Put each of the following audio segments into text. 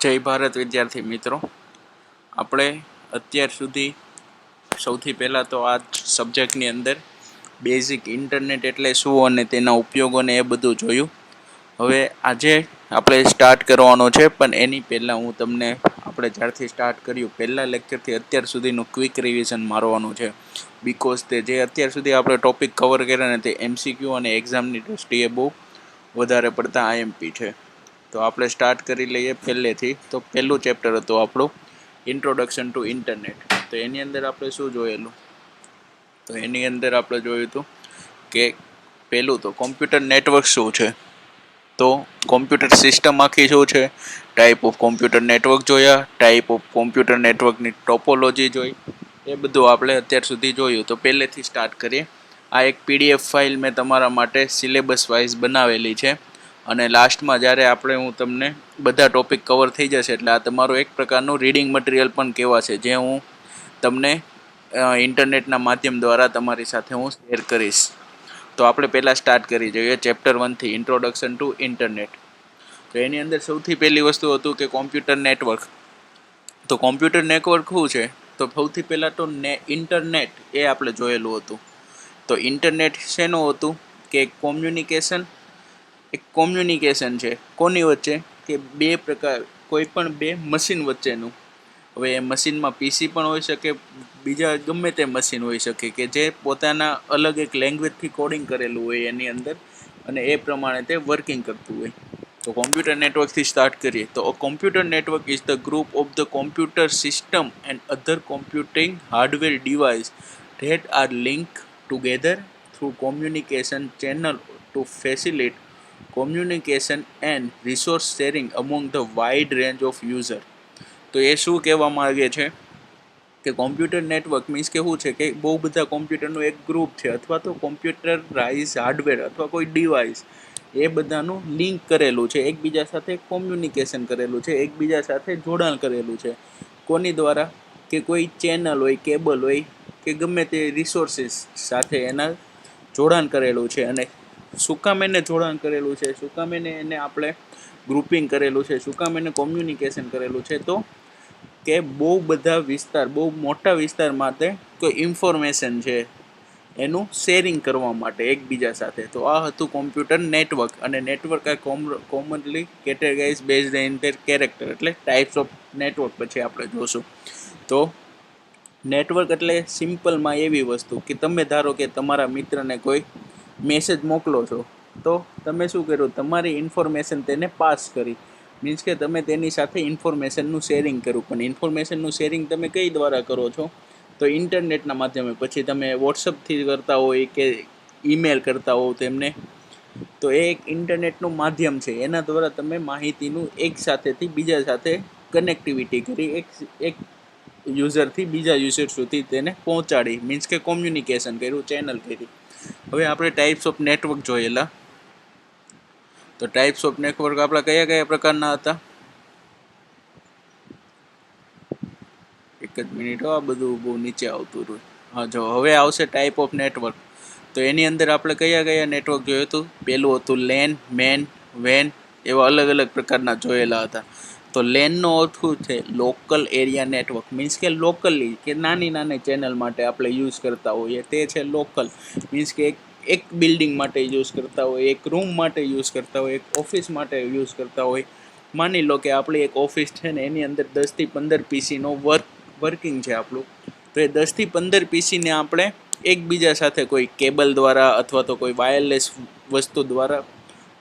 જય ભારત વિદ્યાર્થી મિત્રો, આપણે અત્યાર સુધી સૌથી પહેલાં તો આ સબ્જેક્ટની અંદર બેઝિક ઇન્ટરનેટ એટલે શું અને તેના ઉપયોગોને એ બધું જોયું. હવે આજે આપણે સ્ટાર્ટ કરવાનો છે, પણ એની પહેલાં હું તમને આપણે જ્યારથી સ્ટાર્ટ કર્યું પહેલાં લેક્ચરથી અત્યાર સુધીનું ક્વિક રિવિઝન મારવાનું છે. બિકોઝ તે જે અત્યાર સુધી આપણે ટોપિક કવર કર્યા ને તે MCQ અને એક્ઝામની દૃષ્ટિએ બહુ વધારે પડતા IMP છે. તો આપણે સ્ટાર્ટ કરી લઈએ પહેલેથી. તો પહેલું ચેપ્ટર હતું આપણું ઇન્ટ્રોડક્શન ટુ ઇન્ટરનેટ. તો એની અંદર આપણે શું જોયેલું? તો એની અંદર આપણે જોયું હતું કે પહેલું તો કોમ્પ્યુટર નેટવર્ક શું છે, તો કોમ્પ્યુટર સિસ્ટમ આખી શું છે, ટાઈપ ઓફ કોમ્પ્યુટર નેટવર્ક જોયા, ટાઈપ ઓફ કોમ્પ્યુટર નેટવર્કની ટોપોલોજી જોઈ, એ બધું આપણે અત્યાર સુધી જોયું. તો પહેલેથી સ્ટાર્ટ કરીએ. આ એક PDF ફાઇલ મેં તમારા માટે સિલેબસ વાઇઝ બનાવેલી છે, અને લાસ્ટમાં જ્યારે હું તમને બધા ટોપિક કવર થઈ જશે એટલે આ તમારું એક પ્રકારનું રીડિંગ મટીરિયલ પણ કહેવાશે, જે હું તમને ઇન્ટરનેટના માધ્યમ દ્વારા તમારી સાથે હું શેર કરીશ. તો આપણે પહેલાં સ્ટાર્ટ કરી જોઈએ ચેપ્ટર 1થી ઇન્ટ્રોડક્શન ટુ ઇન્ટરનેટ. તો એની અંદર સૌથી પહેલી વસ્તુ હતું કે કોમ્પ્યુટર નેટવર્ક. તો કોમ્પ્યુટર નેટવર્ક શું છે? તો સૌથી પહેલાં તો ઇન્ટરનેટ એ આપણે જોયેલું હતું. તો ઇન્ટરનેટ શેનું હતું કે એક કોમ્યુનિકેશન છે. કોની વચ્ચે? કે બે પ્રકાર, કોઈ પણ બે મશીન વચ્ચેનું. હવે એ મશીનમાં PC પણ હોઈ શકે, બીજા ગમે તે મશીન હોઈ શકે કે જે પોતાના અલગ એક લેંગ્વેજથી કોડિંગ કરેલું હોય એની અંદર, અને એ પ્રમાણે તે વર્કિંગ કરતું હોય. તો કોમ્પ્યુટર નેટવર્કથી સ્ટાર્ટ કરીએ. તો computer network is the group of the computer system and other computing hardware device that are linked together through communication channel to facilitate communication and resource sharing among the wide range of user. તો એ શું કહેવા માંગે છે કે computer network means કે શું છે કે બહુ બધા કોમ્પ્યુટરનું એક ગ્રુપ છે, અથવા તો કોમ્પ્યુટરાઇઝ હાર્ડવેર અથવા કોઈ ડિવાઇસ, એ બધાનું લિંક કરેલું છે, એકબીજા સાથે કોમ્યુનિકેશન કરેલું છે, એકબીજા સાથે જોડાણ કરેલું છે. કોની દ્વારા? કે કોઈ ચેનલ હોય, કેબલ હોય, કે ગમે તે રિસોર્સિસ સાથે એના જોડાણ કરેલું છે. અને શું કામ એને જોડાણ કરેલું છે, શું કામ એને આપણે ગ્રુપિંગ કરેલું છે, શું કામ એને કોમ્યુનિકેશન કરેલું છે? તો કે બહુ બધા વિસ્તાર, બહુ મોટા વિસ્તાર માટે કોઈ ઇન્ફોર્મેશન છે એનું શેરિંગ કરવા માટે એકબીજા સાથે. તો આ હતું કોમ્પ્યુટર નેટવર્ક. અને નેટવર્ક આ commonly categorise based in their character, એટલે ટાઈપ્સ ઓફ નેટવર્ક પછી આપણે જોશું. તો નેટવર્ક એટલે સિમ્પલમાં એવી વસ્તુ કે તમે ધારો કે તમારા મિત્રને કોઈ મેસેજ મોકલો છો, તો તમે શું કર્યું? તમારી ઇન્ફોર્મેશન તેને પાસ કરી. મીન્સ કે તમે તેની સાથે ઇન્ફોર્મેશનનું શેરિંગ કર્યું. પણ ઇન્ફોર્મેશનનું શેરિંગ તમે કઈ દ્વારા કરો છો? તો ઇન્ટરનેટના માધ્યમે. પછી તમે વોટ્સઅપથી કરતા હોય કે ઈમેલ કરતા હોવ તેમને, તો એ એક ઇન્ટરનેટનું માધ્યમ છે. એના દ્વારા તમે માહિતીનું એક સાથેથી બીજા સાથે કનેક્ટિવિટી કરી, એક યુઝરથી બીજા યુઝર સુધી તેને પહોંચાડી. મીન્સ કે કોમ્યુનિકેશન કર્યું, ચેનલ કરી. હવે આપણે ટાઈપ્સ ઓફ નેટવર્ક જોયેલા. તો ટાઈપ્સ ઓફ નેટવર્ક આપણા કયા કયા પ્રકારના હતા? એક જ મિનિટ, આ બધું બહુ નીચે આવતું રહ્યું. હા, જો હવે આવશે ટાઈપ ઓફ નેટવર્ક. તો એની અંદર આપણે કયા કયા નેટવર્ક જોયું હતું? પહેલું હતું લેન, મેન, વેન, એવા અલગ અલગ પ્રકારના જોયેલા હતા. તો લેનનો અર્થ શું છે? Local area network. મીન્સ કે લોકલી, કે નાની નાની ચેનલ માટે આપણે યુઝ કરતા હોઈએ તે છે લોકલ. મીન્સ કે એક બિલ્ડિંગ માટે યુઝ કરતા હોય, એક રૂમ માટે યુઝ કરતા હોય, એક ઓફિસ માટે યુઝ કરતા હોય. માની લો કે આપણી એક ઓફિસ છે ને એની અંદર 10 થી 15 પીસીનો વર્કિંગ છે આપણું. તો એ 10 થી 15 પીસીને આપણે એકબીજા સાથે કોઈ કેબલ દ્વારા અથવા તો કોઈ વાયરલેસ વસ્તુ દ્વારા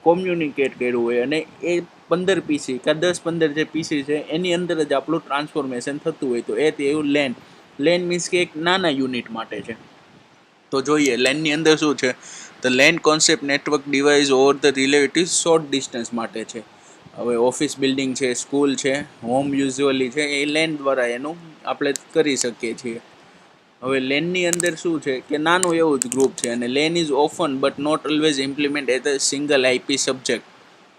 કોમ્યુનિકેટ કર્યું હોય, અને એ 15 પીસી કે 10-15 જે પીસી છે એની અંદર જ આપણું ટ્રાન્સફોર્મેશન થતું હોય. તો એ એવું લેન. લેન મીન્સ કે એક નાના યુનિટ માટે છે. તો જોઈએ લેનની અંદર શું છે? તો LAN concept network device over the relative short distance માટે છે. હવે ઓફિસ બિલ્ડિંગ છે, સ્કૂલ છે, હોમ યુઝ્યુઅલી છે, એ લેન દ્વારા એનું આપણે કરી શકીએ છીએ. હવે લેનની અંદર શું છે કે નાનું એવું જ ગ્રુપ છે. અને LAN is often but not always implement as a single IP subject.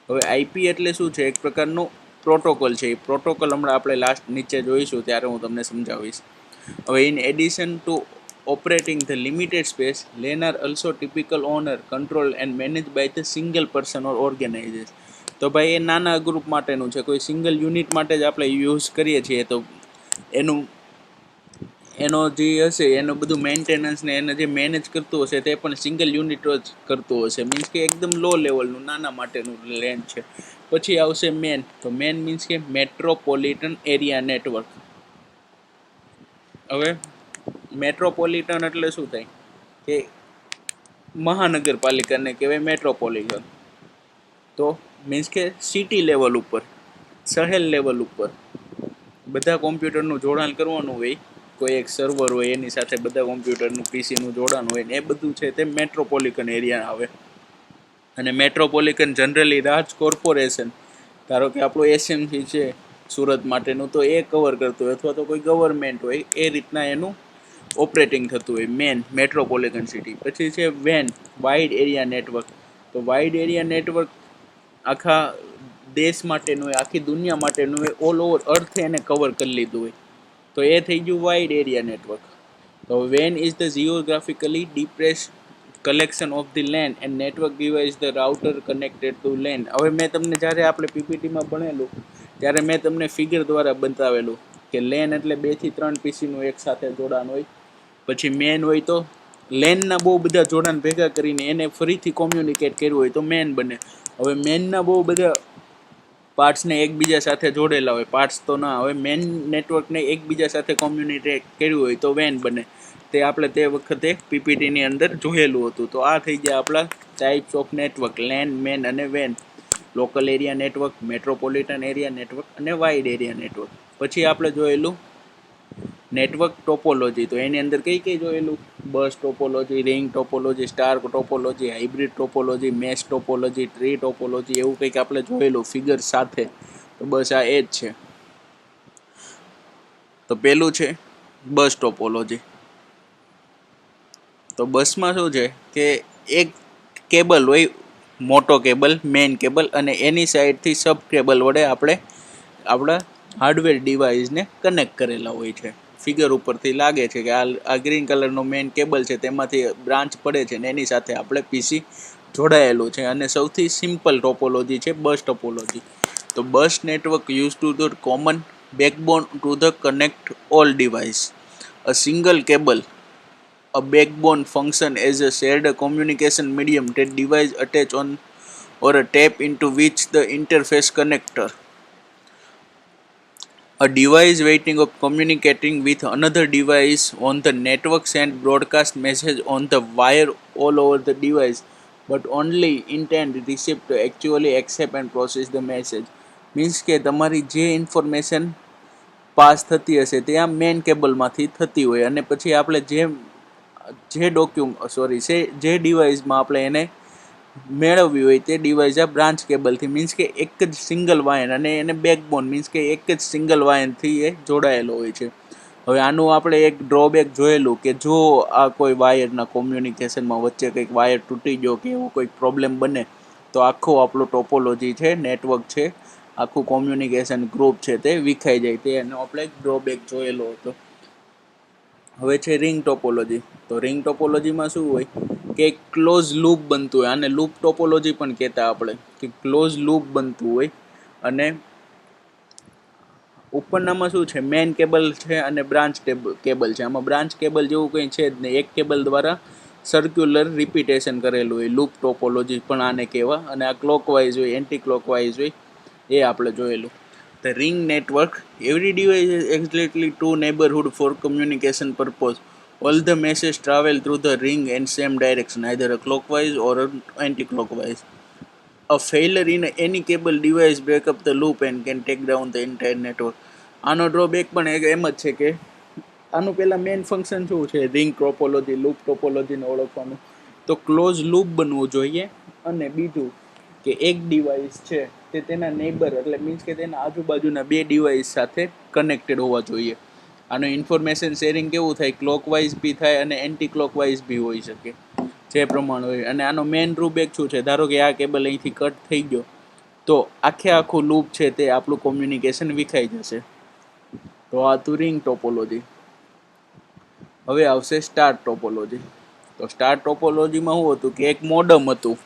હવે IP એટલે શું છે? એક પ્રકારનું પ્રોટોકોલ છે. એ પ્રોટોકોલ હમણાં આપણે લાસ્ટ નીચે જોઈશું ત્યારે હું તમને સમજાવીશ. હવે in addition to operating the limited space, LAN are also typical owner, controlled and managed by the single person or organization. તો ભાઈ એ નાના ગ્રુપ માટેનું છે, કોઈ સિંગલ યુનિટ માટે જ આપણે યુઝ કરીએ છીએ. તો એનો જે હશે એનું બધું મેન્ટેનન્સ ને એને જે મેનેજ કરતું હશે તે પણ સિંગલ યુનિટ જ કરતું હશે. મીન્સ કે એકદમ લો લેવલનું નાના માટેનું લેન છે. પછી આવશે મેન. તો મેન મીન્સ કે મેટ્રોપોલિટન એરિયા નેટવર્ક. હવે મેટ્રોપોલિટન એટલે શું થાય કે મહાનગરપાલિકાને કહેવાય મેટ્રોપોલિટન. તો મીન્સ કે સિટી લેવલ ઉપર, શહેર લેવલ ઉપર બધા કોમ્પ્યુટરનું જોડાણ કરવાનું હોય. કોઈ એક સર્વર હોય એની સાથે બધા કોમ્પ્યુટરનું પીસીનું જોડાણ હોય ને એ બધું છે તે મેટ્રોપોલિટન એરિયા આવે. અને મેટ્રોપોલિટન જનરલી રાજ કોર્પોરેશન, ધારો કે આપણું એસએમસી છે સુરત માટેનું, તો એ કવર કરતું હોય, અથવા તો કોઈ ગવર્મેન્ટ હોય એ રીતના એનું ઓપરેટિંગ થતું હોય મેન મેટ્રોપોલિટન સિટી. પછી છે વેન, વાઇડ એરિયા નેટવર્ક. તો વાઇડ એરિયા નેટવર્ક આખા દેશ માટેનું હોય, આખી દુનિયા માટેનું હોય, ઓલ ઓવર અર્થ એને કવર કરી લીધું હોય. તો એ થઈ ગયું વાઇડ એરિયા નેટવર્ક. તો વેન is the geographically depressed collection of the LAN and network device the router connected to LAN. હવે મેં તમને જ્યારે આપણે પીપીટીમાં ભણેલું ત્યારે મેં તમને ફિગર દ્વારા બતાવેલું કે લેન એટલે 2 થી 3 પીસીનું એક સાથે જોડાણ હોય. પછી મેન હોય તો લેનના બહુ બધા જોડાણ ભેગા કરીને એને ફરીથી કોમ્યુનિકેટ કર્યું હોય તો મેન બને. હવે મેનના બહુ બધા પાર્ટ્સને એકબીજા સાથે જોડેલા હોય, પાર્ટ્સ તો ના, હવે મેન નેટવર્કને એકબીજા સાથે કોમ્યુનિકેટ કર્યું હોય તો વેન બને. તે આપણે તે વખતે પીપીટીની અંદર જોયેલું હતું. તો આ થઈ ગયા આપણા types of network: LAN, MAN અને વેન. Local area network, metropolitan area network અને વાઇડ એરિયા નેટવર્ક. પછી આપણે જોયેલું નેટવર્ક ટોપોલોજી. તો એની અંદર કઈ કઈ જોયેલું? Bus topology, ring topology, star topology, hybrid topology, mesh topology, tree topology, એવું કંઈક આપણે જોયેલું ફિગર સાથે. તો બસ આ એ જ છે. તો પેલું છે બસ ટોપોલોજી. તો બસમાં શું છે કે એક કેબલ હોય, મોટો કેબલ, મેઇન કેબલ, અને એની સાઈડથી સબ કેબલ વડે આપણે આપણા હાર્ડવેર ડિવાઇસને કનેક્ટ કરેલા હોય છે. ફિગર ઉપરથી લાગે છે કે આ ગ્રીન કલરનો મેઇન કેબલ છે, તેમાંથી બ્રાન્ચ પડે છે ને એની સાથે આપણે પીસી જોડાયેલું છે. અને સૌથી સિમ્પલ ટોપોલોજી છે બસ ટોપોલોજી. તો bus network use to the common backbone to the connect all device. A single cable, a backbone function as a shared communication medium that device attach on or a tap into which the interface connector. A device waiting of communicating with another device on the network send broadcast message on the wire all over the device, but only intend receive to actually accept and process the message. Means કે તમારી જે information pass થતી હશે તે આ main કેબલમાંથી થતી હોય, અને પછી આપણે જે ડિવાઇસમાં આપણે એને મેળવવી હોય તે ડિવાઇસ આ બ્રાન્ચ કેબલથી, મીન્સ કે એક જ સિંગલ વાયર, અને એને બેકબોન મીન્સ કે એક જ સિંગલ વાયરથી એ જોડાયેલો હોય છે. હવે આનું આપણે એક ડ્રોબેક જોયેલું કે જો આ કોઈ વાયરના કોમ્યુનિકેશનમાં વચ્ચે કંઈક વાયર તૂટી ગયો કે એવો કોઈક પ્રોબ્લેમ બને તો આખું આપણું ટોપોલોજી છે, નેટવર્ક છે, આખું કોમ્યુનિકેશન ગ્રુપ છે તે વિખાઈ જાય. તે એનો આપણે એક ડ્રોબેક જોયેલો હતો. હવે છે રિંગ ટોપોલોજી. તો રિંગ ટોપોલોજીમાં શું હોય કે ક્લોઝ લૂપ બનતું હોય, આને લૂપ ટોપોલોજી પણ કહેતા આપણે, કે ક્લોઝ લૂપ બનતું હોય. અને ઉપરનામાં શું છે, મેઇન કેબલ છે અને બ્રાન્ચ કેબલ છે. આમાં બ્રાન્ચ કેબલ જેવું કંઈ છે જ નહીં, એક કેબલ દ્વારા સર્ક્યુલર રિપીટેશન કરેલું હોય, લૂપ ટોપોલોજી પણ આને કહેવા. અને આ ક્લોકવાઇઝ હોય, એન્ટી ક્લોકવાઇઝ હોય, એ આપણે જોયેલું. The ring network, every device is exactly two neighborhood for communication purpose. All the messages travel through the ring in same direction, either a clockwise or anti-clockwise. A failure in any cable device break up the loop and can take down the entire network. આનો drawback પણ એમ જ છે કે આનું પહેલાં main function શું છે, ring topology, loop ટોપોલોજીને ઓળખવાનું. તો ક્લોઝ લૂપ બનવું જોઈએ. અને બીજું કે એક ડિવાઇસ છે તે તેના નેબર એટલે મીન્સ કે તેના આજુબાજુના 2 ડિવાઇસ સાથે કનેક્ટેડ હોવા જોઈએ. આનું ઇન્ફોર્મેશન શેરિંગ કેવું થાય, ક્લોકવાઇઝ બી થાય અને એન્ટી ક્લોકવાઇઝ બી હોઈ શકે, જે પ્રમાણે હોય. અને આનો મેઇન ડ્રોબેક શું છે, ધારો કે આ કેબલ અહીંથી કટ થઈ ગયો તો આખું લૂપ છે તે આપણું કોમ્યુનિકેશન વિખાઈ જશે. તો આ હતું રિંગ ટોપોલોજી. હવે આવશે સ્ટાર ટોપોલોજી. તો સ્ટાર ટોપોલોજીમાં શું હતું કે એક મોડમ હતું,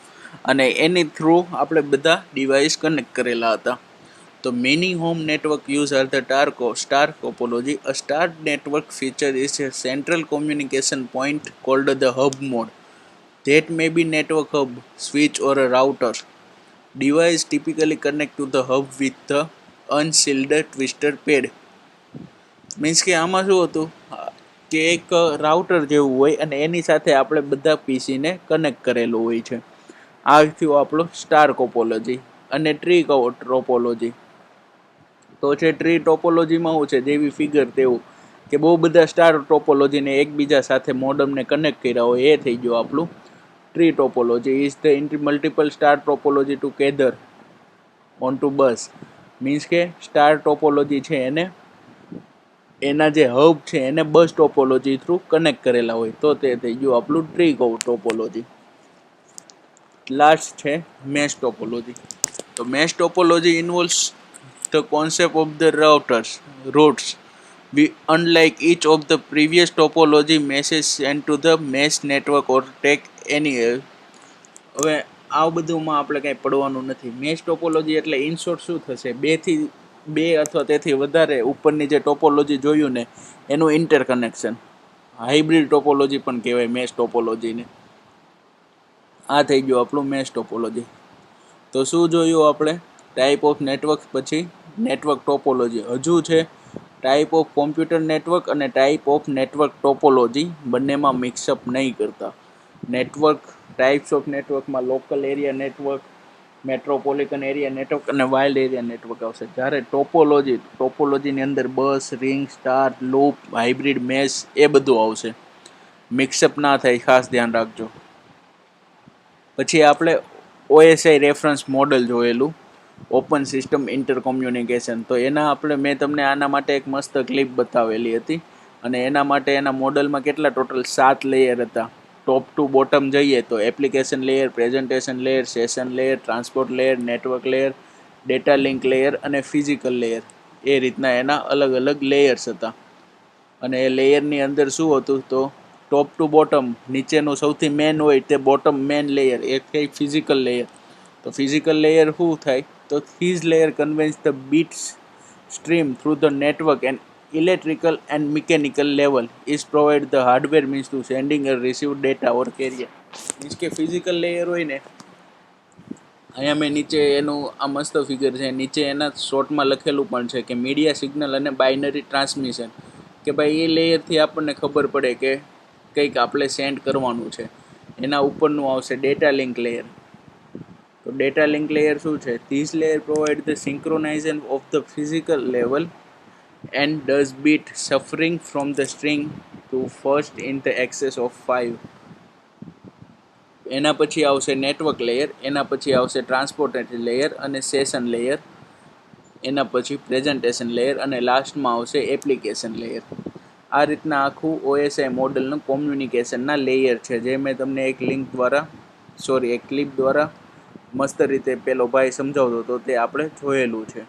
અને એની થ્રુ આપણે બધા ડિવાઇસ કનેક્ટ કરેલા હતા. તો many home network use are the star topology. A star network feature is a central communication point called the hub node. That may be network hub, switch or a router. Device typically connect to the hub with the unshielded twisted pad. Means કે આમાં શું હતું કે એક router જેવું હોય અને એની સાથે આપણે બધા પીસીને કનેક્ટ કરેલું હોય છે. આ થયું આપણું સ્ટાર ટોપોલોજી. અને ટ્રી ટોપોલોજી તો છે ટ્રી ટોપોલોજીમાં શું છે, જેવી ફિગર તેવું કે બહુ બધા સ્ટાર ટોપોલોજીને એકબીજા સાથે મોડમને કનેક્ટ કર્યા હોય, એ થઈ ગયું આપણું tree topology. Is the multiple star topology together on two bus. Means કે સ્ટાર ટોપોલોજી છે એને એના જે હબ છે એને બસ ટોપોલોજી થ્રુ કનેક્ટ કરેલા હોય, તો તે થઈ ગયું આપણું ટ્રી ટોપોલોજી. લાસ્ટ છે મેશ ટોપોલોજી. તો mesh topology ઇન્વોલ્વ્સ the concept of the routes. Unlike each of the previous topology, meshes sent to the mesh network or take any. હવે આવું બધુંમાં આપણે કંઈ પડવાનું નથી. મેશ ટોપોલોજી એટલે ઇન શોર્ટ શું થશે, બે અથવા તેથી વધારે ઉપરની જે ટોપોલોજી જોયું ને એનું ઇન્ટરકનેક્શન. હાઇબ્રિડ ટોપોલોજી પણ કહેવાય મેશ ટોપોલોજીને. આ થઈ ગયું આપણું મેશ ટોપોલોજી. તો શું જોયું આપણે? ટાઈપ ઓફ નેટવર્ક, પછી નેટવર્ક ટોપોલોજી. હજુ છે ટાઈપ ઓફ કોમ્પ્યુટર નેટવર્ક અને ટાઈપ ઓફ નેટવર્ક ટોપોલોજી. બંનેમાં મિક્સઅપ નહીં કરતા. નેટવર્ક ટાઈપ્સ ઓફ નેટવર્કમાં local area network, metropolitan area network અને વાઇલ્ડ એરિયા નેટવર્ક આવશે. જ્યારે ટોપોલોજીની અંદર bus, ring, star, loop, hybrid, mesh એ બધું આવશે. મિક્સઅપ ના થાય, ખાસ ધ્યાન રાખજો. પછી આપણે OSI રેફરન્સ મોડલ જોયેલું, ઓપન સિસ્ટમ ઇન્ટરકોમ્યુનિકેશન. તો મેં તમને આના માટે એક મસ્ત ક્લિપ બતાવેલી હતી. અને એના માટે એના મોડલમાં કેટલા ટોટલ 7 લેયર હતા. ટોપ ટુ બોટમ જઈએ તો application layer, presentation layer, session layer, transport layer, network layer, data link layer અને ફિઝિકલ લેયર. એ રીતના એના અલગ અલગ લેયર્સ હતા. અને એ લેયરની અંદર શું હતું, તો ટોપ ટુ બોટમ નીચેનું સૌથી મેન હોય તે બોટમ મેન લેયર, એ કંઈ ફિઝિકલ લેયર. તો ફિઝિકલ લેયર શું થાય, તો these layer conveys the bits stream through the network and electrical and mechanical level is provide the hardware means to sending or receive data or carrier. Means કે physical layer હોય ને, અહીંયા મેં નીચે એનું આ મસ્ત ફિગર છે, નીચે એના શોર્ટમાં લખેલું પણ છે કે મીડિયા સિગ્નલ અને બાઇનરી ટ્રાન્સમિશન. કે ભાઈ એ લેયરથી આપણને ખબર પડે કે કંઈક આપણે સેન્ડ કરવાનું છે. એના ઉપરનું આવશે ડેટા લિંક લેયર. તો ડેટા લિંક લેયર શું છે? This layer provide the synchronization of the physical level and does bit suffering from the string to first in the access of 5. એના પછી આવશે નેટવર્ક લેયર, એના પછી આવશે ટ્રાન્સપોર્ટેશન લેયર અને સેશન લેયર, એના પછી પ્રેઝન્ટેશન લેયર અને લાસ્ટમાં આવશે એપ્લિકેશન લેયર. આ રીતના આખું OSI મોડલનું કોમ્યુનિકેશનના લેયર છે, જે મેં તમને એક ક્લિપ દ્વારા મસ્ત રીતે પેલો ભાઈ સમજાવતો હતો, તે આપણે જોયેલું છે.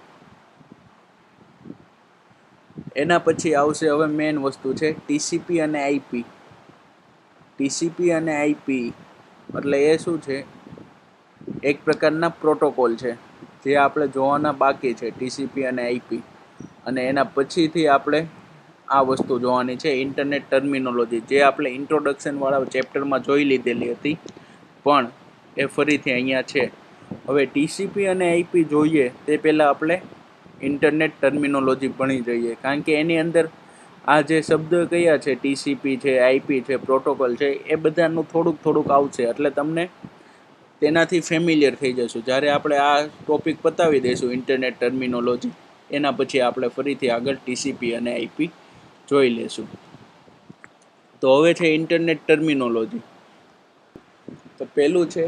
એના પછી આવશે હવે મેઇન વસ્તુ છે TCP અને IP. TCP અને IP એટલે એ શું છે? એક પ્રકારના પ્રોટોકોલ છે જે આપણે જોવાના બાકી છે, TCP અને IP. અને એના પછીથી આપણે આ વસ્તુ જોવાની છે, ઇન્ટરનેટ ટર્મિનોલોજી, જે આપણે ઇન્ટ્રોડક્શનવાળા ચેપ્ટરમાં જોઈ લીધેલી હતી, પણ એ ફરીથી અહીંયા છે. હવે TCP અને IP જોઈએ તે પહેલાં આપણે ઇન્ટરનેટ ટર્મિનોલોજી ભણી જઈએ, કારણ કે એની અંદર આ જે શબ્દ કયા છે, TCP છે, IP છે, પ્રોટોકોલ છે, એ બધાનું થોડુંક આવશે, એટલે તમને તેનાથી ફેમિલિયર થઈ જશું. જ્યારે આપણે આ ટોપિક પતાવી દઈશું ઇન્ટરનેટ ટર્મિનોલોજી, એના પછી આપણે ફરીથી આગળ TCP અને IP જોઈ લેશું. તો હવે છે ઇન્ટરનેટ ટર્મિનોલોજી. તો પહેલું છે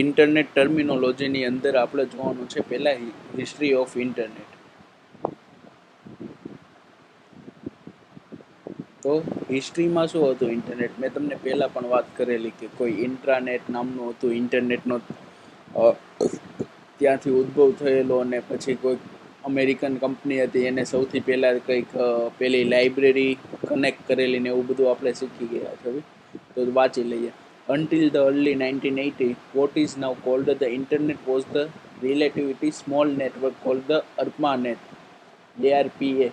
ઇન્ટરનેટ ટર્મિનોલોજીની અંદર આપણે જોવાનું છે પહેલાં હિસ્ટ્રી ઓફ ઇન્ટરનેટ. તો હિસ્ટ્રીમાં શું હતું ઇન્ટરનેટ, મેં તમને પહેલાં પણ વાત કરેલી કે કોઈ ઇન્ટ્રાનેટ નામનું હતું ઇન્ટરનેટનો, ત્યાંથી ઉદ્ભવ થયેલો, અને પછી કોઈ અમેરિકન કંપની હતી એને સૌથી પહેલાં કંઈક પેલી લાઇબ્રેરી કનેક્ટ કરેલી ને એવું બધું આપણે શીખી ગયા છે. તો વાંચી લઈએ. Until the early 1980s, what is now called the Internet was the relatively small network called the ARPANET, ARPA,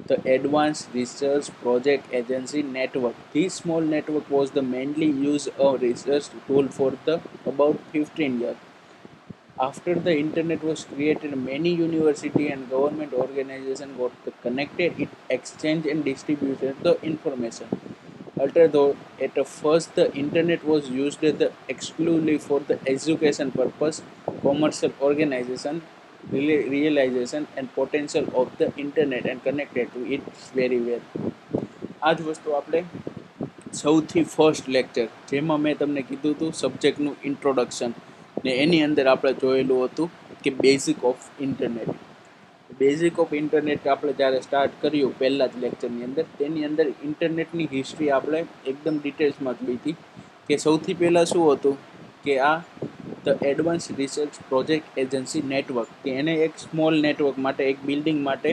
the Advanced Research Project Agency Network. This small network was the mainly used a research tool for the about 15 years. After the internet was created, many university and government organizations got connected, it exchanged and distributed the information. Although at first the internet was used exclusively for the education purpose, commercial organization realization and potential of the internet and connected to it very well. આ જ વસ્તુ આપણે સૌથી first lecture જેમાં મેં તમને કીધું હતું સબ્જેક્ટનું ઇન્ટ્રોડક્શન ને એની અંદર આપણે જોયેલું હતું કે basic of internet. Basic of internet આપણે જ્યારે સ્ટાર્ટ કર્યું પહેલાં જ લેક્ચરની અંદર, તેની અંદર ઇન્ટરનેટની હિસ્ટ્રી આપણે એકદમ ડિટેલ્સમાં જોઈ હતી કે સૌથી પહેલાં શું હતું કે આ the advance research project agency network, કે એને એક સ્મોલ નેટવર્ક માટે એક બિલ્ડિંગ માટે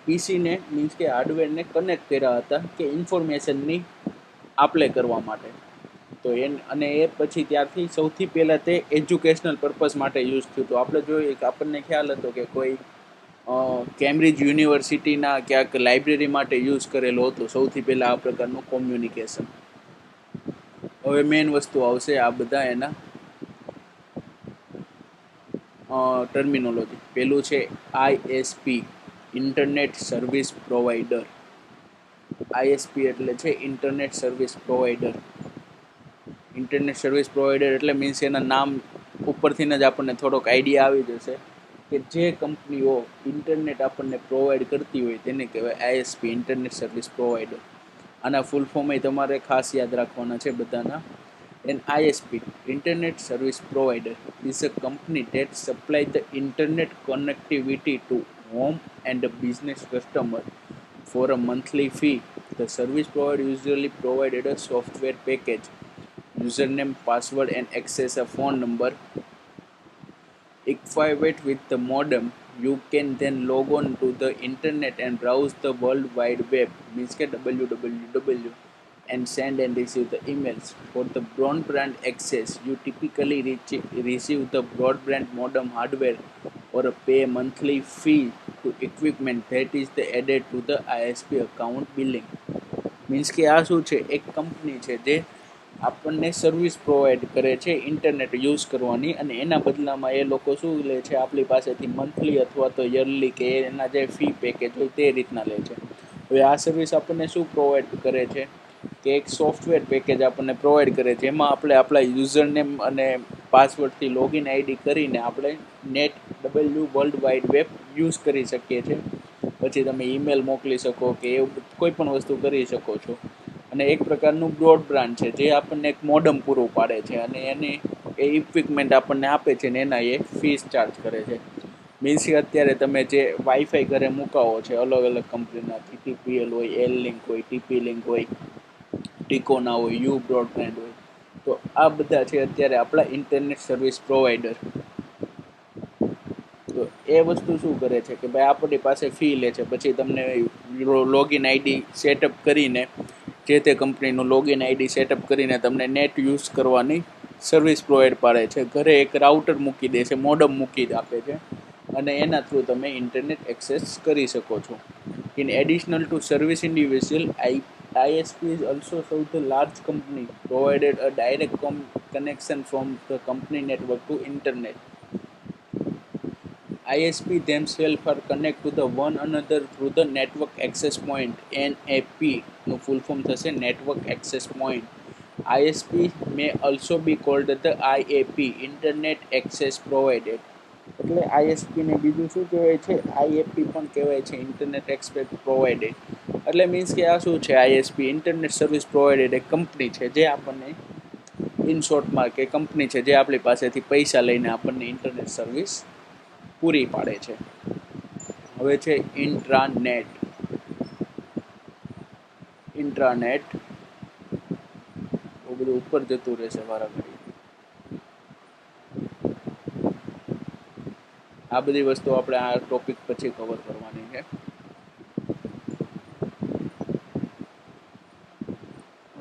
પીસીને મીન્સ કે હાર્ડવેરને કનેક્ટ કર્યા હતા કે ઇન્ફોર્મેશનની આપલે કરવા માટે. તો અને એ પછી ત્યારથી સૌથી પહેલાં તે એજ્યુકેશનલ પર્પઝ માટે યુઝ થયું હતું. આપણે જોઈએ કે આપણને ખ્યાલ હતો કે કોઈ કેમ્બ્રિજ યુનિવર્સિટીના ક્યાંક લાઇબ્રેરી માટે યુઝ કરેલો હતો સૌથી પહેલાં આ પ્રકારનું કોમ્યુનિકેશન. હવે મેઇન વસ્તુ આવશે આ બધા એના ટર્મિનોલોજી. પેલું છે ISP, internet service provider. ISP એટલે છે internet service provider. Internet service provider એટલે મીન્સ એના નામ ઉપરથી જ આપણને થોડોક આઈડિયા આવી જશે કે જે કંપનીઓ ઇન્ટરનેટ આપણને પ્રોવાઈડ કરતી હોય તેને કહેવાય આઈએસપી, ઇન્ટરનેટ સર્વિસ પ્રોવાઈડર. આના ફૂલ ફોર્મ તમારે ખાસ યાદ રાખવાના છે બધાના. An ISP, Internet Service Provider, is a company that supplies the internet connectivity to home and business customers for a monthly fee. The service provider usually provided a software package, username, password, and access a phone number. Equipped with the modem, you can then log on to the internet and browse the World Wide Web, means www, and send and receive the emails. For the broadband access, you typically receive the broadband modem hardware or pay a monthly fee to equipment that is added to the ISP account billing. Means કે આ શું છે, એક company છે જે આપણને service provide કરે છે ઇન્ટરનેટ યુઝ કરવાની, અને એના બદલામાં એ લોકો શું લે છે આપણી પાસેથી મંથલી અથવા તો યરલી કે એના જે ફી પેકેજ હોય તે રીતના લે છે. હવે આ સર્વિસ આપણને શું પ્રોવાઈડ કરે છે કે એક સોફ્ટવેર પેકેજ આપણને પ્રોવાઈડ કરે છે, એમાં આપણે આપણા યુઝર નેમ અને પાસવર્ડથી લોગિન આઈડી કરીને આપણે net world wide web use કરી શકીએ છીએ. પછી તમે ઈમેલ મોકલી શકો કે એવું કોઈ પણ વસ્તુ કરી શકો છો. અને એક પ્રકારનું બ્રોડબ્રાન્ડ છે જે આપણને એક મોડમ પૂરું પાડે છે અને એની એ ઇક્વિપમેન્ટ આપણને આપે છે ને એના એ ફીસ ચાર્જ કરે છે. મીન્સ કે અત્યારે તમે જે વાઈફાઈ ઘરે મુકાવો છે અલગ અલગ કંપનીના, TTPL હોય, એલ લિંક હોય, TP લિંક હોય, ટીકોના હોય, યુ બ્રોડબેન્ડ હોય, તો આ બધા છે અત્યારે આપણા ઇન્ટરનેટ સર્વિસ પ્રોવાઈડર. તો એ વસ્તુ શું કરે છે કે ભાઈ આપણી પાસે ફી લે છે, પછી તમને લોગિન આઈડી સેટઅપ કરીને જે તે કંપનીનું લોગિન આઈડી સેટઅપ કરીને તમને નેટ યુઝ કરવાની સર્વિસ પ્રોવાઈડ પાડે છે. ઘરે એક રાઉટર મૂકી દે છે, મોડમ મૂકી આપે છે અને એના થ્રુ તમે ઇન્ટરનેટ એક્સેસ કરી શકો છો. In additional to service individual, ISP is also served the large company provided a direct connection from the company network to internet. ISP themselves are connect to the one another through the network access point, NAP નું full form થશે network access point. ISP may also be called the IAP, Internet Access Provided. એટલે ISP ને બીજું શું કહેવાય છે, IAP પણ કહેવાય છે, ઇન્ટરનેટ એક્સેસ પ્રોવાઇડેડ. એટલે મીન્સ કે આ શું છે, ISP ઇન્ટરનેટ સર્વિસ પ્રોવાઇડેડ એક કંપની છે જે આપણને ઇન શોર્ટમાં કે કંપની છે જે આપણી પાસેથી પૈસા લઈને આપણને ઇન્ટરનેટ સર્વિસ પૂરી પાડે છે. હવે છે ઇન્ટ્રાનેટ. ઇન્ટ્રાનેટ બધું ઉપર જતું રહેશે વારાઘડી. આ બધી વસ્તુ આપણે આ ટોપિક પછી કવર કરવાની છે.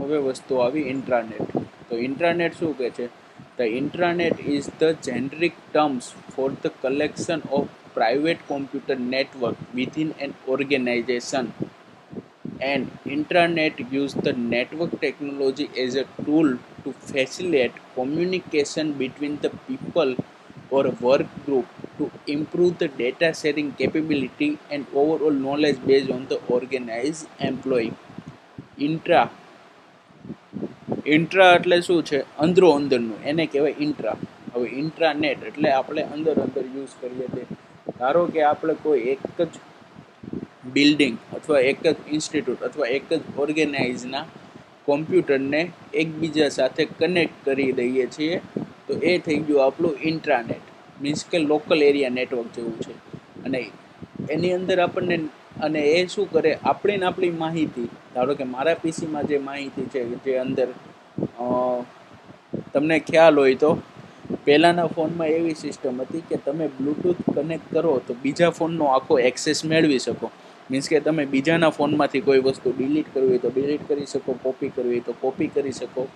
હવે વસ્તુ આવી ઇન્ટ્રાનેટ. તો ઇન્ટ્રાનેટ શું કહે છે? The intranet is the generic terms for the collection of private computer network within an organization. And intranet use the network technology as a tool to facilitate communication between the people or work group to improve the data sharing capability and overall knowledge based on the organized employee. Intra intra એટલે શું છે? અંદરો અંદરનું, એને કહેવાય intra. હવે ઇન્ટ્રાનેટ એટલે આપણે અંદર અંદર યુઝ કરીએ તે. ધારો કે આપણે કોઈ એક જ બિલ્ડિંગ અથવા એક જ ઇન્સ્ટિટ્યૂટ અથવા એક જ ઓર્ગેનાઇઝના કોમ્પ્યુટરને એકબીજા સાથે કનેક્ટ કરી દઈએ છીએ, તો એ થઈ ગયું આપણું ઇન્ટ્રાનેટ. મીન્સ કે લોકલ એરિયા નેટવર્ક જેવું છે. અને એની અંદર આપણને, અને એ શું કરે, આપણી માહિતી, ધારો કે મારા પીસીમાં જે માહિતી છે, જે અંદર તમને ખ્યાલ હોય તો પહેલાંના ફોનમાં એવી સિસ્ટમ હતી કે તમે બ્લૂટૂથ કનેક્ટ કરો તો બીજા ફોનનો આખો એક્સેસ મેળવી શકો. મીન્સ કે તમે બીજાના ફોનમાંથી કોઈ વસ્તુ ડિલીટ કરવી હોય તો ડિલીટ કરી શકો, કોપી કરવી હોય તો કોપી કરી શકો.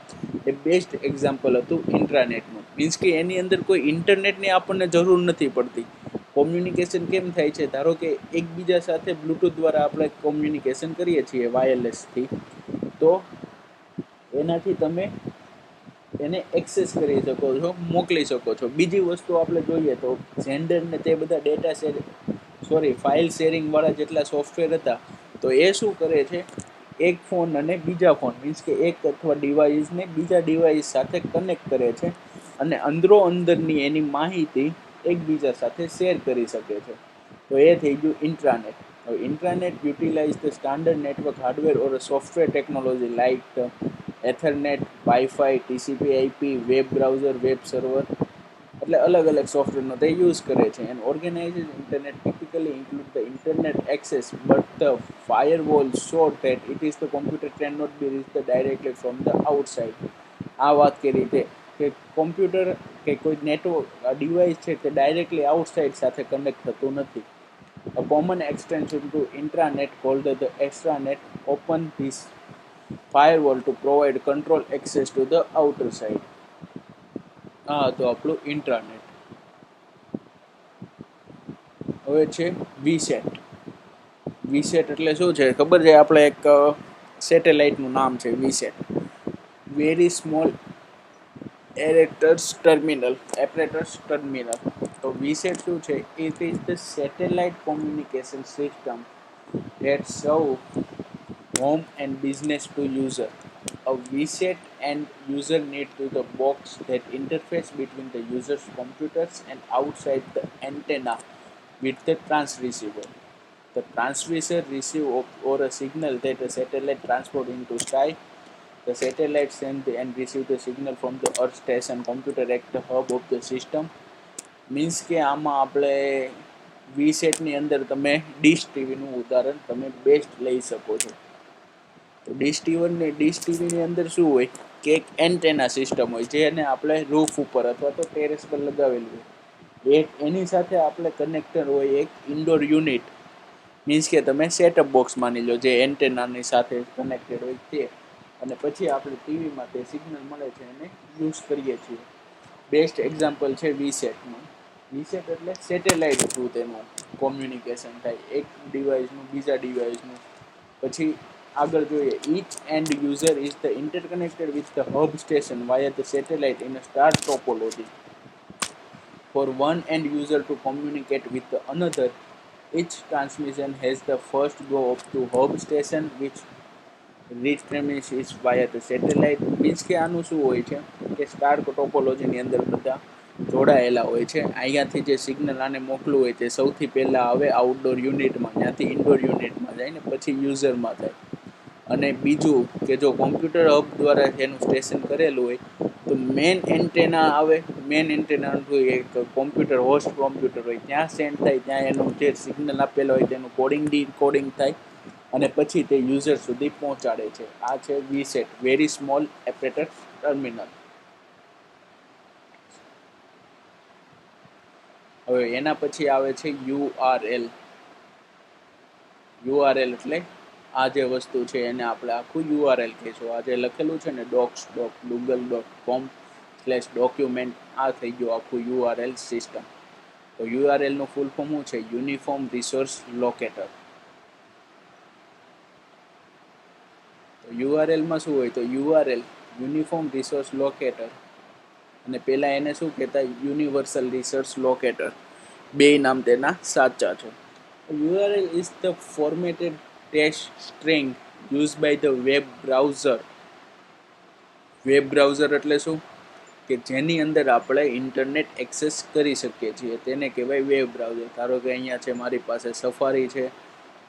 એ બેસ્ટ એક્ઝામ્પલ હતું ઇન્ટ્રાનેટનું. મીન્સ કે એની અંદર કોઈ ઇન્ટરનેટની આપણને જરૂર નથી પડતી. કોમ્યુનિકેશન કેમ થાય છે? ધારો કે એકબીજા સાથે બ્લૂટૂથ દ્વારા આપણે કોમ્યુનિકેશન કરીએ છીએ વાયરલેસથી, તો એનાથી તમે એને એક્સેસ કરી શકો છો, મોકલી શકો છો. બીજી વસ્તુ આપણે જોઈએ તો ઝેન્ડર ને તે બધા ડેટા ફાઇલ શેરિંગ વાળા જેટલા સોફ્ટવેર હતા, તો એ શું કરે છે? એક ફોન અને બીજા ફોન, મીન્સ કે એક અથવા ડિવાઇસને બીજા ડિવાઇસ સાથે કનેક્ટ કરે છે અને અંદરો અંદરની એની માહિતી એકબીજા સાથે શેર કરી શકે છે. તો એ થઈ ગયું ઇન્ટ્રાનેટ. હવે intranet utilize the standard network hardware or software technology like ethernet, wifi, TCP IP, web browser, web server, એટલે અલગ અલગ સોફ્ટવેરનો તે યુઝ કરે છે. And organized internet typically include the internet access but the firewall so that it is the computer cannot be reached directly from the outside. આ વાત કરી કે કોમ્પ્યુટર કે કોઈ નેટવર્ક ડિવાઇસ છે તે ડાયરેક્ટલી આઉટસાઇડ સાથે કનેક્ટ થતું નથી. A common extension to intranet called the extranet open this firewall to provide control access to the outer side. આ હતું આપણું ઇન્ટ્રાનેટ. હવે છે વીસેટ. વીસેટ એટલે શું છે ખબર છે? આપણે એક સેટેલાઇટનું નામ છે વીસેટ, વેરી સ્મોલ એપરેટર્સ ટર્મિનલ. તો વીસેટ શું છે? It is the satellite communication system that serve home and business to user. A VSAT and user need to the box that interface between the user's computers and outside the antenna with the transceiver. The transmitter receive or a signal that a satellite transport into sky. The satellite send and receive the signal from the earth station computer at the hub of the system. Means કે આમાં આપણે વીસેટની અંદર તમે dish ટીવીનું ઉદાહરણ તમે best લઈ શકો છો. તો ડીશ ટીવીની અંદર શું હોય કે એક એન્ટેના સિસ્ટમ હોય, જેને આપણે રૂફ ઉપર અથવા તો ટેરેસ પર લગાવેલું હોય. એની સાથે આપણે કનેક્ટર હોય એક ઇન્ડોર યુનિટ. મીન્સ કે તમે સેટઅપ બોક્સ માની લો, જે એન્ટેનાની સાથે કનેક્ટેડ હોય તે. અને પછી આપણે ટીવીમાં તે સિગ્નલ મળે છે એને યુઝ કરીએ છીએ. બેસ્ટ એક્ઝામ્પલ છે વીસેટનું. વીસેટ એટલે સેટેલાઇટ થ્રુ તેનું કોમ્યુનિકેશન થાય, એક ડિવાઇસનું બીજા ડિવાઇસનું. પછી આગળ જોઈએ, each end user is the interconnected with the hub station via the satellite in a star topology. For one end user to communicate with another, each transmission has the first go up to hub station which reach premises via the satellite. Means કે આનું શું હોય છે કે star ટોપોલોજીની અંદર બધા જોડાયેલા હોય છે. અહીંયાથી જે સિગ્નલ આને મોકલવું હોય તે સૌથી પહેલાં આવે આઉટડોર યુનિટમાં, ત્યાંથી ઇન્ડોર યુનિટમાં જાય ને પછી યુઝરમાં થાય. અને બીજું કે જો કોમ્પ્યુટર હબ દ્વારા એનું સ્ટેશન કરેલું હોય તો મેન એન્ટેના આવે. મેન એન્ટેનાનું એક કોમ્પ્યુટર હોસ્ટ કોમ્પ્યુટર હોય ત્યાં સેન્ડ થાય, ત્યાં એનું જે સિગ્નલ આપેલો હોય તેનું કોડિંગ ડીકોડિંગ થાય અને પછી તે યુઝર સુધી પહોંચાડે છે. આ છે વીસેટ, વેરી સ્મોલ એપરેટર ટર્મિનલ. હવે એના પછી આવે છે યુઆરએલ. યુઆરએલ એટલે આ જે વસ્તુ છે એને આપણે આખું યુઆરએલ કહીશું. આ જે લખેલું છે ને docs.google.com/document, આ થઈ ગયું આખું યુઆરએલ સિસ્ટમ. તો યુઆરએલ નું ફૂલ ફોર્મ શું છે? Uniform resource locator. તો યુઆરએલ માં શું હોય? તો યુઆરએલ યુનિફોર્મ રિસોર્સ લોકેટર, અને પેલા એને શું કહેતા? Universal resource locator. બે નામ તેના સાચા છે. URL is the formatted text string used by the web browser. Web browser એટલે શું? કે જેની અંદર આપણે ઇન્ટરનેટ એક્સેસ કરી શકીએ છીએ તેને કહેવાય વેબ બ્રાઉઝર. ધારો કે અહીંયા છે મારી પાસે સફારી છે,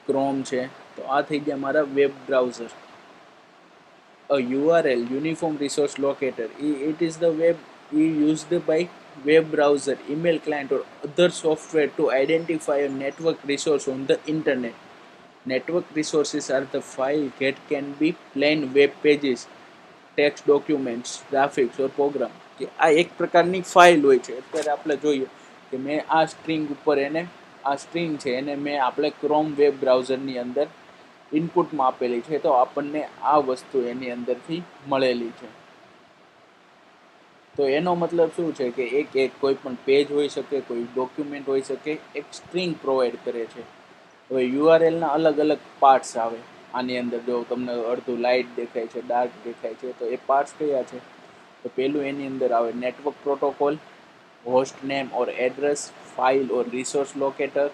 ક્રોમ છે, તો આ થઈ ગયા મારા web browser. A URL, Uniform Resource Locator, it is the web used by web browser, email client or other software to identify a network resource on the internet. Network resources are the file that can be plain web pages, text documents, graphics or program. કે આ એક પ્રકારની file હોય છે. અત્યારે આપણે જોઈએ કે મેં આ સ્ટ્રિંગ ઉપર આ સ્ટ્રિંગ છે એને મેં આપણે ક્રોમ વેબ બ્રાઉઝરની અંદર ઇનપુટમાં આપેલી છે, તો આપણને આ વસ્તુ એની અંદરથી મળેલી છે. તો એનો મતલબ શું છે કે એક કોઈ પણ પેજ હોઈ શકે, કોઈ ડોક્યુમેન્ટ હોઈ શકે, એક સ્ટ્રિંગ પ્રોવાઈડ કરે છે. હવે યુઆરએલના અલગ અલગ પાર્ટ્સ આવે આની અંદર. જો તમને અડધું લાઇટ દેખાય છે, ડાર્ક દેખાય છે, તો એ પાર્ટ્સ કયા છે? તો પેલું એની અંદર આવે network protocol, host name or address, file or resource locator.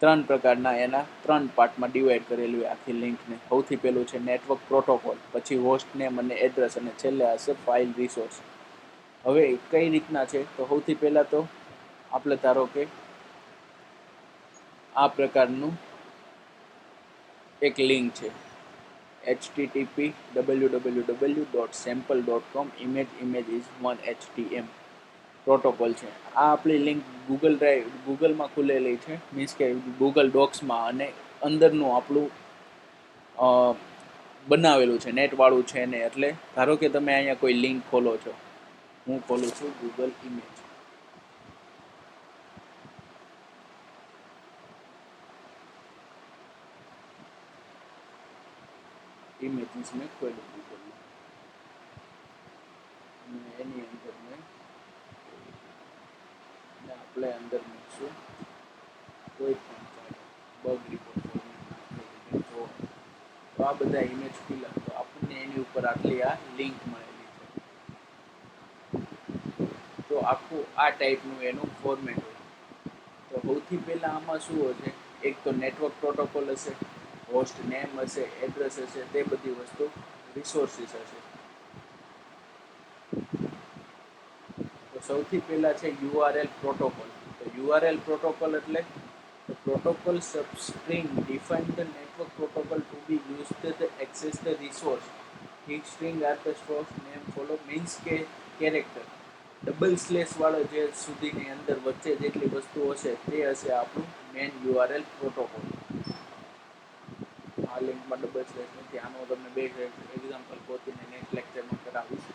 ત્રણ પ્રકારના એના ત્રણ પાર્ટમાં ડિવાઈડ કરેલું હોય આખી લિંકને. સૌથી પહેલું છે નેટવર્ક પ્રોટોકોલ, પછી હોસ્ટ નેમ અને એડ્રેસ, અને છેલ્લે હશે ફાઇલ રિસોર્સ. હવે કઈ રીતના છે? તો સૌથી પહેલાં તો આપણે ધારો કે આ પ્રકારનું એક લિંક છે, http://www.sample.com image is 1htm protocol છે. આ આપણી લિંક ગૂગલમાં ખુલેલી છે, મીન્સ કે ગૂગલ ડોક્સમાં, અને અંદરનું આપણું બનાવેલું છે, નેટવાળું છે ને. એટલે ધારો કે તમે અહીંયા કોઈ લિંક ખોલો છો, હું ખોલું છું ગૂગલ ઇમેજ. ઇમેજીસ મેં ખોલ્યું ગૂગલમાં, અને એની અંદર મેં આપણે અંદર મૂકશું કોઈ પણ બગ રિપોર્ટ ફોર્મેટમાં. તો આ બધા ઇમેજ ખુલ્લા, તો આપણને એની ઉપર આટલી આ લિંક મળેલી છે. તો આખું આ ટાઈપનું એનું ફોર્મેટ હોય. તો સૌથી પહેલાં આમાં શું હશે? એક તો નેટવર્ક પ્રોટોકોલ હશે, હોસ્ટ નેમ હશે, એડ્રેસ હશે, તે બધી વસ્તુ રિસોર્સિસ હશે. તો સૌથી પહેલાં છે યુઆરએલ પ્રોટોકોલ. તો યુઆરએલ પ્રોટોકોલ એટલે protocol substring define the network protocol to be used to access the resource. Each string are the source name follow means કે કેરેક્ટર. ડબલ સ્લેશ વાળો જે સુધીની અંદર વચ્ચે જેટલી વસ્તુ હશે તે હશે આપણું મેન યુઆરએલ પ્રોટોકોલ. આ લિંકમાં ડબલ સ્લેશ નથી, આનો તમને બે એક્ઝામ્પલ ગોતીને નેક્સ્ટ લેક્ચરમાં કરાવીશ.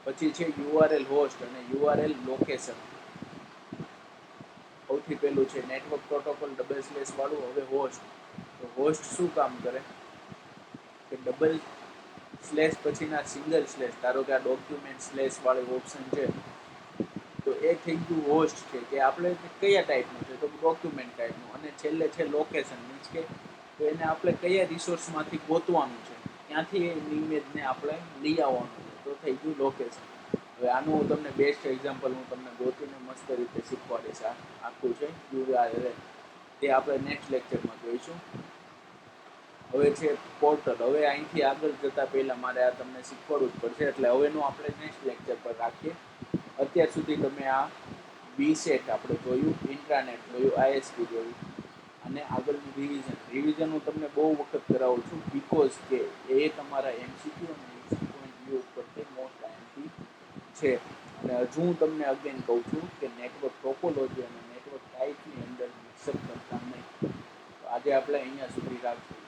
પછી છે યુઆરએલ હોસ્ટ અને યુઆરએલ લોકેશન. સૌથી પહેલું છે નેટવર્ક પ્રોટોકોલ ડબલ સ્લેશ વાળું. હવે હોસ્ટ, તો હોસ્ટ શું કામ કરે? કે ડબલ સ્લેશ પછીના સિંગલ સ્લેશ, ધારો કે આ ડોક્યુમેન્ટ સ્લેશ વાળું ઓપ્શન છે, તો એ થઈ ગયું હોસ્ટ છે, કે આપણે કયા ટાઈપનું છે? તો ડોક્યુમેન્ટ ટાઈપનું. અને છેલ્લે છે લોકેશન, મીન્સ કે તો એને આપણે કયા રિસોર્સમાંથી ગોતવાનું છે, ત્યાંથી એ ઇમેજને આપણે લઈ આવવાનું છે, તો થઈ ગયું લોકેશન. હવે આનું હું તમને બેસ્ટ એક્ઝામ્પલ હું તમને ગોતીને મસ્ત રીતે શીખવાડીશ. આ આખું છે યુઆરએલ, તે આપણે નેક્સ્ટ લેક્ચરમાં જોઈશું. હવે છે પોર્ટલ. હવે અહીંથી આગળ જતાં પહેલાં મારે આ તમને શીખવાડવું જ પડશે, એટલે હવેનું આપણે નેક્સ્ટ લેક્ચર પર રાખીએ. અત્યાર સુધી તમે આ બીસેટ આપણે જોયું, ઇન્ટ્રાનેટ જોયું, આઈએસપી જોયું, અને આગળનું રિવિઝન હું તમને બહુ વખત કરાવું છું, બીકોઝ કે એ તમારા એમસીક્યુ અને એમસી પોઈન્ટ વ્યૂ ઉપરથી મોસ્ટ આઈએમપી છે. અને હજુ હું તમને અગેન કહું છું કે નેટવર્ક ટોપોલોજી અને નેટવર્ક ટાઈપની અંદર મિક્સઅપ કરતા નહીં. તો આજે આપણે અહીંયા સુધી રાખશું.